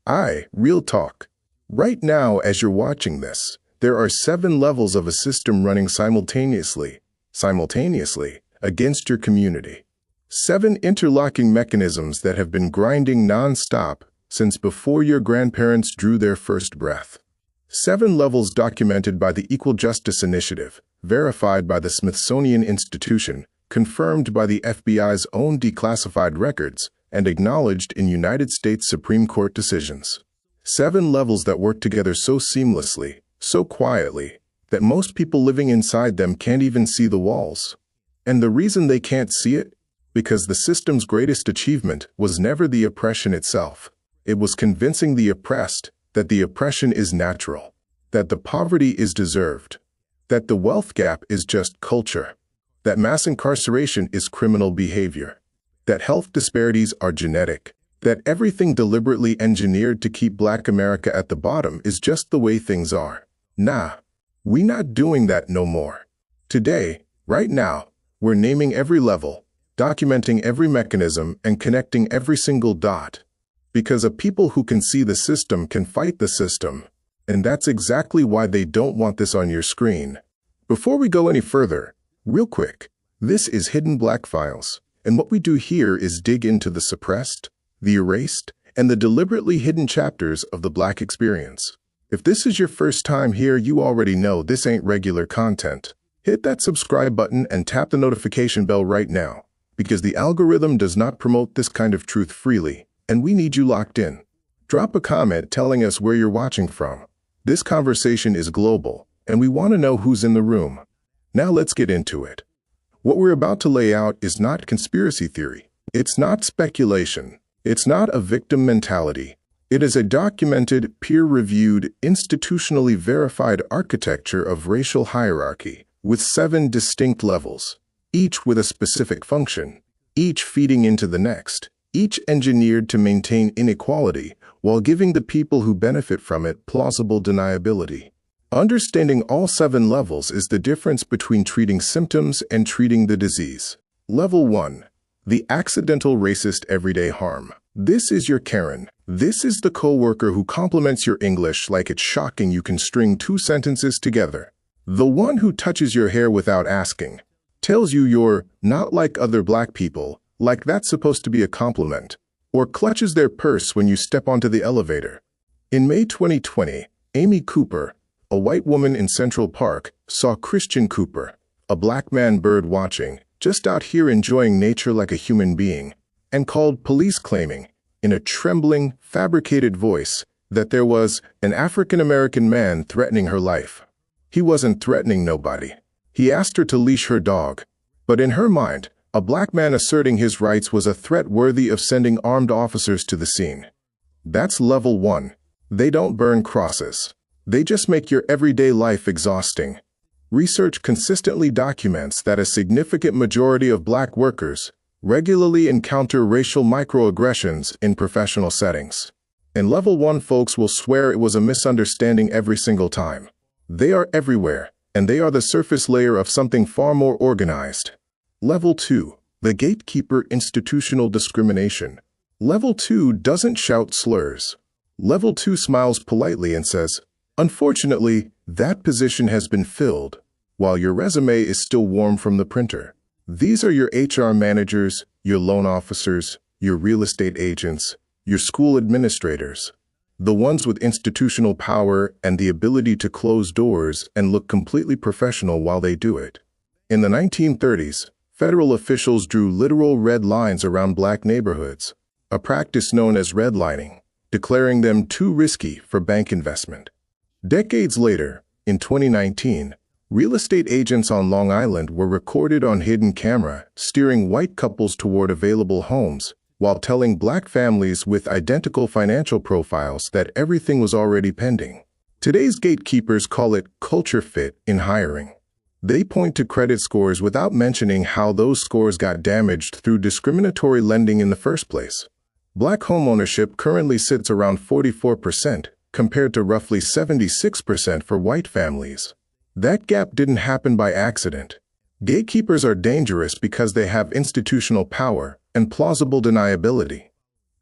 Real talk. Right now, as you're watching this, there are 7 levels of a system running simultaneously, against your community. 7 interlocking mechanisms that have been grinding non-stop since before your grandparents drew their first breath. 7 levels documented by the Equal Justice Initiative, verified by the Smithsonian Institution, confirmed by the FBI's own declassified records, and acknowledged in United States Supreme Court decisions. 7 levels that work together so seamlessly, so quietly, that most people living inside them can't even see the walls. And the reason they can't see it? Because the system's greatest achievement was never the oppression itself. It was convincing the oppressed that the oppression is natural, that the poverty is deserved, that the wealth gap is just culture, that mass incarceration is criminal behavior, that health disparities are genetic, that everything deliberately engineered to keep Black America at the bottom is just the way things are. Nah, we not doing that no more. Today, right now, we're naming every level, documenting every mechanism, and connecting every single dot. Because a people who can see the system can fight the system. And that's exactly why they don't want this on your screen. Before we go any further, real quick, this is Hidden Black Files, and what we do here is dig into the suppressed, the erased, and the deliberately hidden chapters of the Black experience. If this is your first time here, you already know this ain't regular content. Hit that subscribe button and tap the notification bell right now, because the algorithm does not promote this kind of truth freely, and we need you locked in. Drop a comment telling us where you're watching from. This conversation is global, and we want to know who's in the room. Now let's get into it. What we're about to lay out is not conspiracy theory. It's not speculation. It's not a victim mentality. It is a documented, peer-reviewed, institutionally verified architecture of racial hierarchy, with 7 distinct levels, each with a specific function, each feeding into the next, each engineered to maintain inequality while giving the people who benefit from it plausible deniability. Understanding all 7 levels is the difference between treating symptoms and treating the disease. Level 1. The accidental racist everyday harm. This is your Karen. This is the coworker who compliments your English like it's shocking you can string 2 sentences together. The one who touches your hair without asking, tells you you're not like other Black people, like that's supposed to be a compliment, or clutches their purse when you step onto the elevator. In May 2020, Amy Cooper, a white woman in Central Park, saw Christian Cooper, a Black man bird watching, just out here enjoying nature like a human being, and called police claiming, in a trembling, fabricated voice, that there was an African-American man threatening her life. He wasn't threatening nobody. He asked her to leash her dog, but in her mind, a Black man asserting his rights was a threat worthy of sending armed officers to the scene. That's level 1. They don't burn crosses. They just make your everyday life exhausting. Research consistently documents that a significant majority of Black workers regularly encounter racial microaggressions in professional settings. And level 1 folks will swear it was a misunderstanding every single time. They are everywhere, and they are the surface layer of something far more organized. Level 2. The gatekeeper institutional discrimination. Level 2 doesn't shout slurs. Level 2 smiles politely and says, "Unfortunately, that position has been filled," while your resume is still warm from the printer. These are your HR managers, your loan officers, your real estate agents, your school administrators, the ones with institutional power and the ability to close doors and look completely professional while they do it. In the 1930s, federal officials drew literal red lines around Black neighborhoods, a practice known as redlining, declaring them too risky for bank investment. Decades later, in 2019, real estate agents on Long Island were recorded on hidden camera steering white couples toward available homes while telling Black families with identical financial profiles that everything was already pending. Today's gatekeepers call it culture fit in hiring. They point to credit scores without mentioning how those scores got damaged through discriminatory lending in the first place. Black homeownership currently sits around 44%, compared to roughly 76% for white families. That gap didn't happen by accident. Gatekeepers are dangerous because they have institutional power and plausible deniability.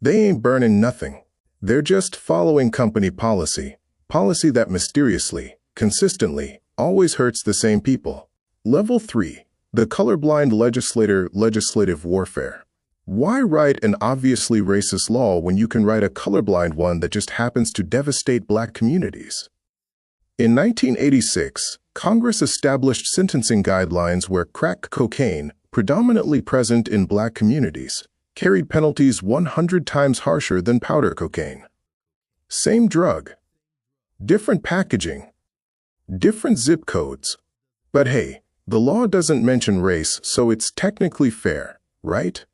They ain't burning nothing. They're just following company policy that mysteriously, consistently, always hurts the same people. Level 3. The colorblind legislator legislative warfare. Why write an obviously racist law when you can write a colorblind one that just happens to devastate black communities? In 1986, Congress established sentencing guidelines where crack cocaine, predominantly present in black communities, carried penalties 100 times harsher than powder cocaine. Same drug, different packaging, different zip codes. But hey, the law doesn't mention race, so it's technically fair, right?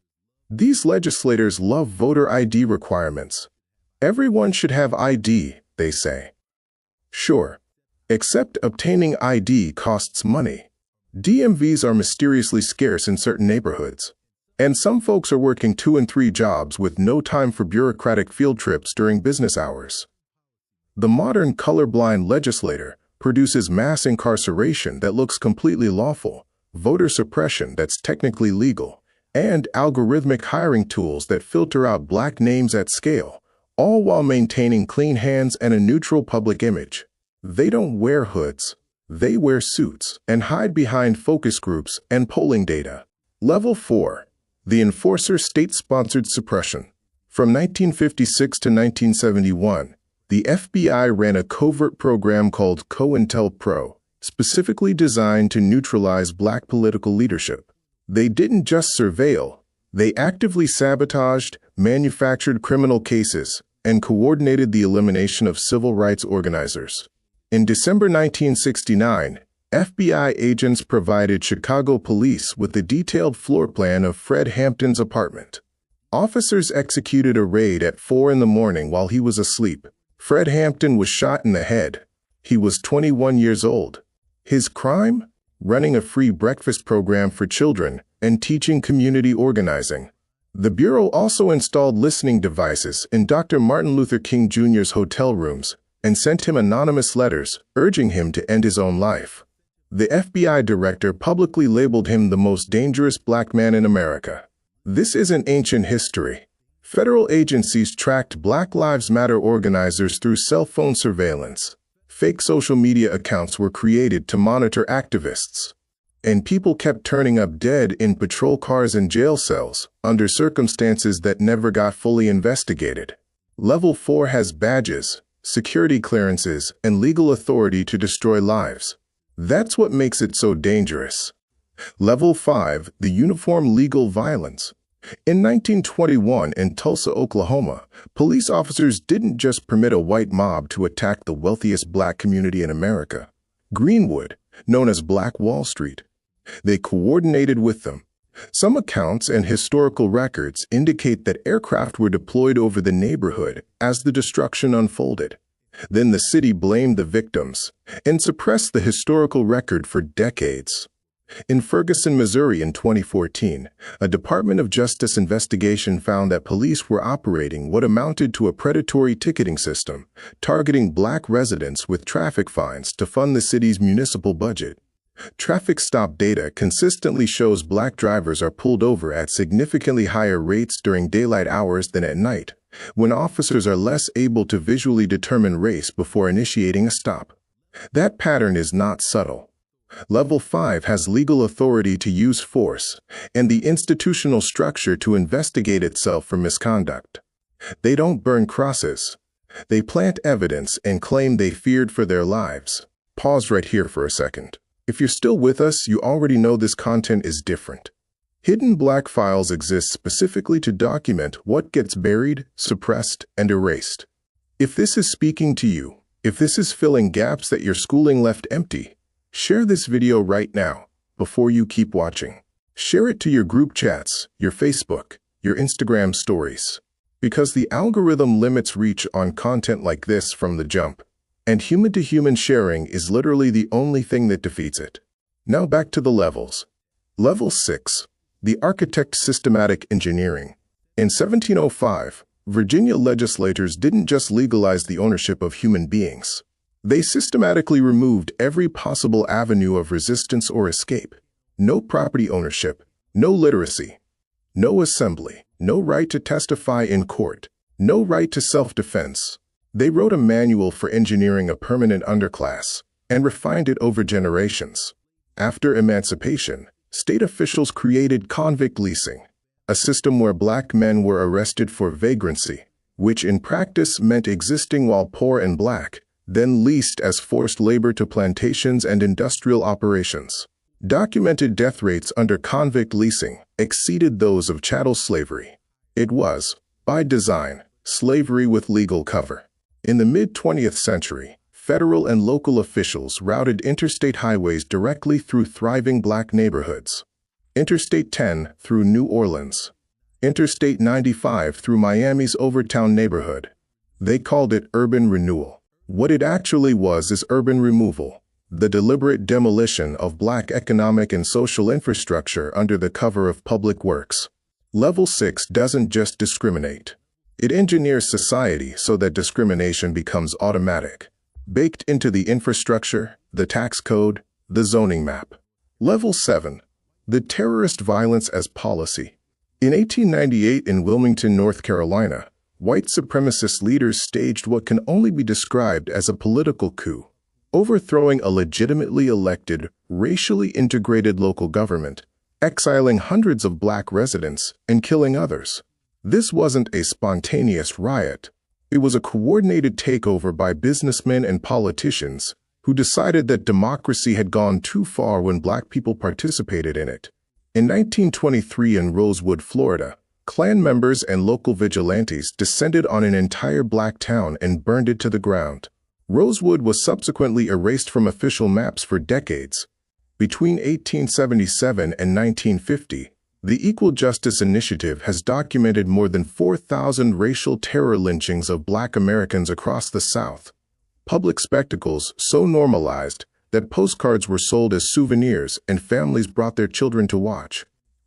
These legislators love voter ID requirements. Everyone should have ID, they say. Sure, except obtaining ID costs money. DMVs are mysteriously scarce in certain neighborhoods. And some folks are working 2 and 3 jobs with no time for bureaucratic field trips during business hours. The modern colorblind legislator produces mass incarceration that looks completely lawful, voter suppression that's technically legal, and algorithmic hiring tools that filter out black names at scale, all while maintaining clean hands and a neutral public image. They don't wear hoods. They wear suits and hide behind focus groups and polling data. Level 4. The enforcer state-sponsored suppression. From 1956 to 1971, the FBI ran a covert program called COINTELPRO, specifically designed to neutralize black political leadership. They didn't just surveil, they actively sabotaged, manufactured criminal cases, and coordinated the elimination of civil rights organizers. In December 1969, FBI agents provided Chicago police with a detailed floor plan of Fred Hampton's apartment. Officers executed a raid at 4 in the morning while he was asleep. Fred Hampton was shot in the head. He was 21 years old. His crime? Running a free breakfast program for children and teaching community organizing. The Bureau also installed listening devices in Dr. Martin Luther King Jr.'s hotel rooms and sent him anonymous letters urging him to end his own life. The FBI director publicly labeled him the most dangerous black man in America. This isn't ancient history. Federal agencies tracked Black Lives Matter organizers through cell phone surveillance. Fake social media accounts were created to monitor activists. And people kept turning up dead in patrol cars and jail cells under circumstances that never got fully investigated. Level 4 has badges, security clearances, and legal authority to destroy lives. That's what makes it so dangerous. Level 5, the uniform legal violence. In 1921 in Tulsa, Oklahoma, police officers didn't just permit a white mob to attack the wealthiest black community in America, Greenwood, known as Black Wall Street. They coordinated with them. Some accounts and historical records indicate that aircraft were deployed over the neighborhood as the destruction unfolded. Then the city blamed the victims and suppressed the historical record for decades. In Ferguson, Missouri in 2014, a Department of Justice investigation found that police were operating what amounted to a predatory ticketing system, targeting black residents with traffic fines to fund the city's municipal budget. Traffic stop data consistently shows black drivers are pulled over at significantly higher rates during daylight hours than at night, when officers are less able to visually determine race before initiating a stop. That pattern is not subtle. Level 5 has legal authority to use force and the institutional structure to investigate itself for misconduct. They don't burn crosses. They plant evidence and claim they feared for their lives. Pause right here for a second. If you're still with us, you already know this content is different. Hidden Black Files exist specifically to document what gets buried, suppressed, and erased. If this is speaking to you, if this is filling gaps that your schooling left empty, share this video right now, before you keep watching. Share it to your group chats, your Facebook, your Instagram stories. Because the algorithm limits reach on content like this from the jump, and human-to-human sharing is literally the only thing that defeats it. Now back to the levels. Level 6. The Architect Systematic Engineering. In 1705, Virginia legislators didn't just legalize the ownership of human beings. They systematically removed every possible avenue of resistance or escape. No property ownership, no literacy, no assembly, no right to testify in court. No right to self-defense. They wrote a manual for engineering a permanent underclass and refined it over generations. After emancipation, state officials created convict leasing, a system where black men were arrested for vagrancy, which in practice meant existing while poor and black, then leased as forced labor to plantations and industrial operations. Documented death rates under convict leasing exceeded those of chattel slavery. It was, by design, slavery with legal cover. In the mid-20th century, federal and local officials routed interstate highways directly through thriving black neighborhoods. Interstate 10 through New Orleans. Interstate 95 through Miami's Overtown neighborhood. They called it urban renewal. What it actually was is urban removal, the deliberate demolition of black economic and social infrastructure under the cover of public works. Level 6 doesn't just discriminate. It engineers society so that discrimination becomes automatic, baked into the infrastructure, the tax code, the zoning map. Level 7. The terrorist violence as policy. In 1898 in Wilmington, North Carolina, white supremacist leaders staged what can only be described as a political coup, overthrowing a legitimately elected, racially integrated local government, exiling hundreds of black residents, and killing others. This wasn't a spontaneous riot. It was a coordinated takeover by businessmen and politicians who decided that democracy had gone too far when black people participated in it. In 1923 in Rosewood, Florida, Klan members and local vigilantes descended on an entire black town and burned it to the ground. Rosewood was subsequently erased from official maps for decades. Between 1877 and 1950, the Equal Justice Initiative has documented more than 4,000 racial terror lynchings of black Americans across the South. Public spectacles so normalized that postcards were sold as souvenirs and families brought their children to watch.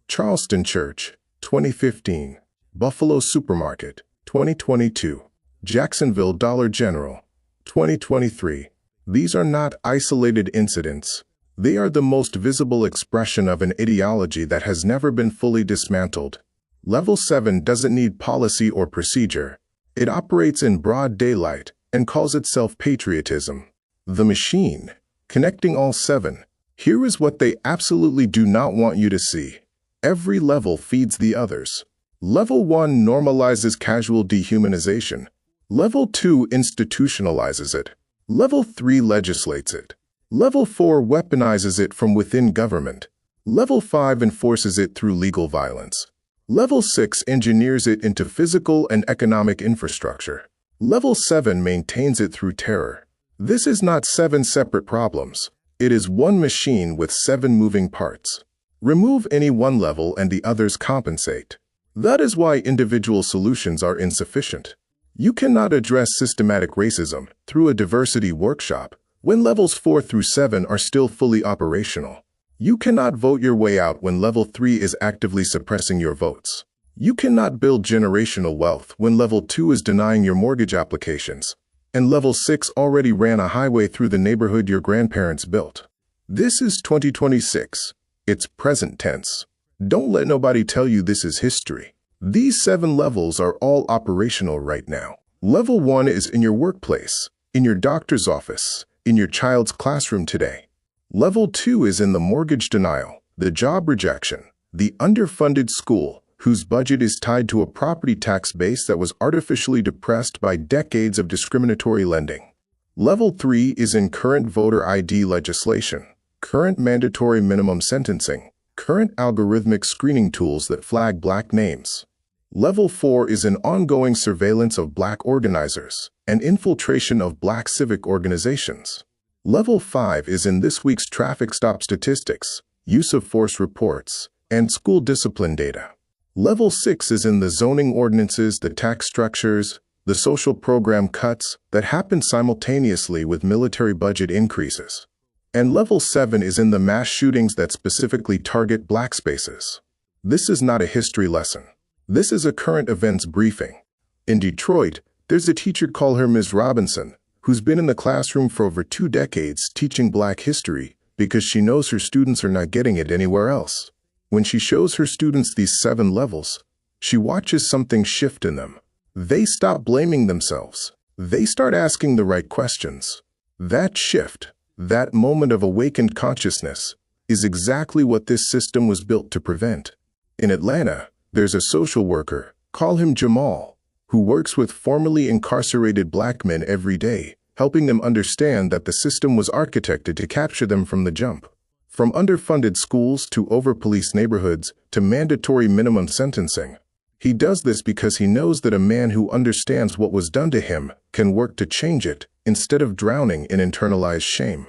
Charleston Church, 2015. Buffalo Supermarket, 2022. Jacksonville Dollar General, 2023. These are not isolated incidents. They are the most visible expression of an ideology that has never been fully dismantled. Level 7 doesn't need policy or procedure. It operates in broad daylight and calls itself patriotism. The machine, connecting all 7. Here is what they absolutely do not want you to see. Every level feeds the others. Level 1 normalizes casual dehumanization. Level 2 institutionalizes it. Level 3 legislates it. Level 4 weaponizes it from within government. Level 5 enforces it through legal violence. Level 6 engineers it into physical and economic infrastructure. Level 7 maintains it through terror. This is not 7 separate problems. It is one machine with 7 moving parts. Remove any one level and the others compensate. That is why individual solutions are insufficient. You cannot address systematic racism through a diversity workshop when levels 4 through 7 are still fully operational. You cannot vote your way out when level 3 is actively suppressing your votes. You cannot build generational wealth when level 2 is denying your mortgage applications, and level 6 already ran a highway through the neighborhood your grandparents built. This is 2026. It's present tense. Don't let nobody tell you this is history. These 7 levels are all operational right now. Level 1 is in your workplace, in your doctor's office, in your child's classroom today. Level 2 is in the mortgage denial, the job rejection, the underfunded school, whose budget is tied to a property tax base that was artificially depressed by decades of discriminatory lending. Level 3 is in current voter ID legislation, current mandatory minimum sentencing, current algorithmic screening tools that flag black names. Level 4 is in ongoing surveillance of black organizers and infiltration of black civic organizations. Level 5 is in this week's traffic stop statistics, use of force reports, and school discipline data. Level 6 is in the zoning ordinances, the tax structures, the social program cuts that happen simultaneously with military budget increases. And Level 7 is in the mass shootings that specifically target black spaces. This is not a history lesson. This is a current events briefing. In Detroit, there's a teacher, call her Ms. Robinson, who's been in the classroom for over 2 decades teaching black history because she knows her students are not getting it anywhere else. When she shows her students these 7 levels, she watches something shift in them. They stop blaming themselves. They start asking the right questions. That shift, that moment of awakened consciousness, is exactly what this system was built to prevent. In Atlanta, there's a social worker, call him Jamal, who works with formerly incarcerated black men every day, helping them understand that the system was architected to capture them from the jump. From underfunded schools to over-policed neighborhoods to mandatory minimum sentencing. He does this because he knows that a man who understands what was done to him can work to change it instead of drowning in internalized shame.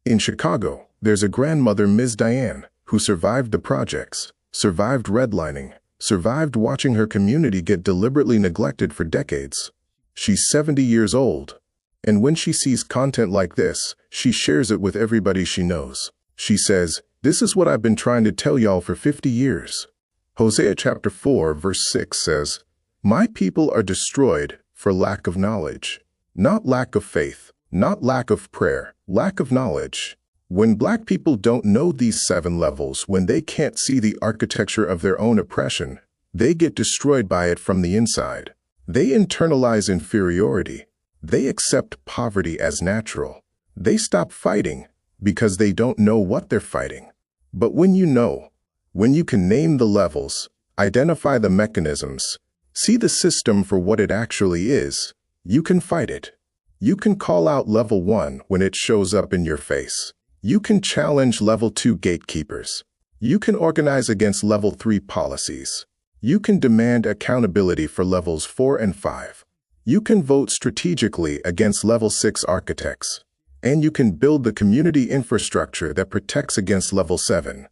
In Chicago, there's a grandmother, Ms. Diane, who survived the projects, survived redlining, survived watching her community get deliberately neglected for decades. She's 70 years old, and when she sees content like this, she shares it with everybody she knows. She says, "This is what I've been trying to tell y'all for 50 years. Hosea chapter 4 verse 6 says, "My people are destroyed for lack of knowledge." Not lack of faith, not lack of prayer, lack of knowledge. When black people don't know these 7 levels, when they can't see the architecture of their own oppression, they get destroyed by it from the inside. They internalize inferiority. They accept poverty as natural. They stop fighting because they don't know what they're fighting. But when you know, when you can name the levels, identify the mechanisms, see the system for what it actually is, you can fight it. You can call out level 1 when it shows up in your face. You can challenge level 2 gatekeepers. You can organize against level 3 policies. You can demand accountability for levels 4 and 5. You can vote strategically against level 6 architects. And you can build the community infrastructure that protects against level 7.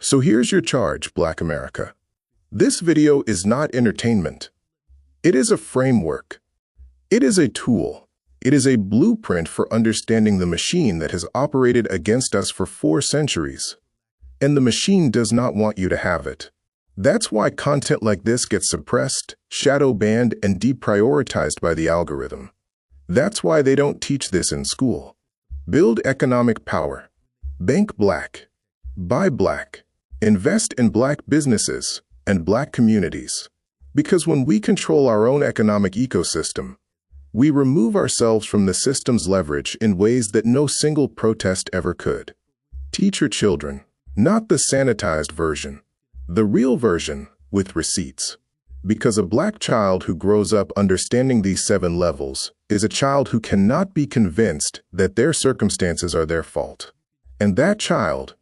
So here's your charge, Black America. This video is not entertainment. It is a framework. It is a tool. It is a blueprint for understanding the machine that has operated against us for 4 centuries. And the machine does not want you to have it. That's why content like this gets suppressed, shadow banned, and deprioritized by the algorithm. That's why they don't teach this in school. Build economic power. Bank black. Buy black. Invest in black businesses and black communities. Because when we control our own economic ecosystem, we remove ourselves from the system's leverage in ways that no single protest ever could. Teach your children, not the sanitized version, the real version with receipts. Because a black child who grows up understanding these 7 levels is a child who cannot be convinced that their circumstances are their fault. And that child,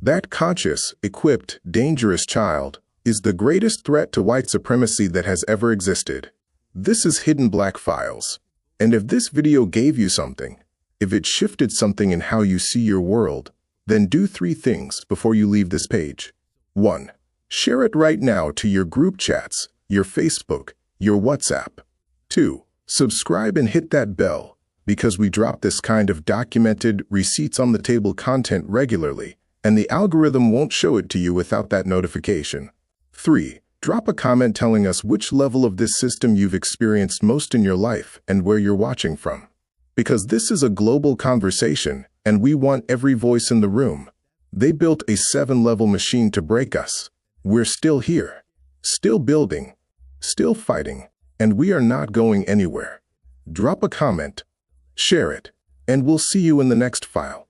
that conscious, equipped, dangerous child, is the greatest threat to white supremacy that has ever existed. This is Hidden Black Files. And if this video gave you something, if it shifted something in how you see your world, then do 3 things before you leave this page. 1. Share it right now to your group chats, your Facebook, your WhatsApp. 2. Subscribe and hit that bell, because we drop this kind of documented, receipts-on-the-table content regularly, and the algorithm won't show it to you without that notification. 3. Drop a comment telling us which level of this system you've experienced most in your life and where you're watching from. Because this is a global conversation, and we want every voice in the room. They built a 7-level machine to break us. We're still here, still building, still fighting, and we are not going anywhere. Drop a comment, share it, and we'll see you in the next file.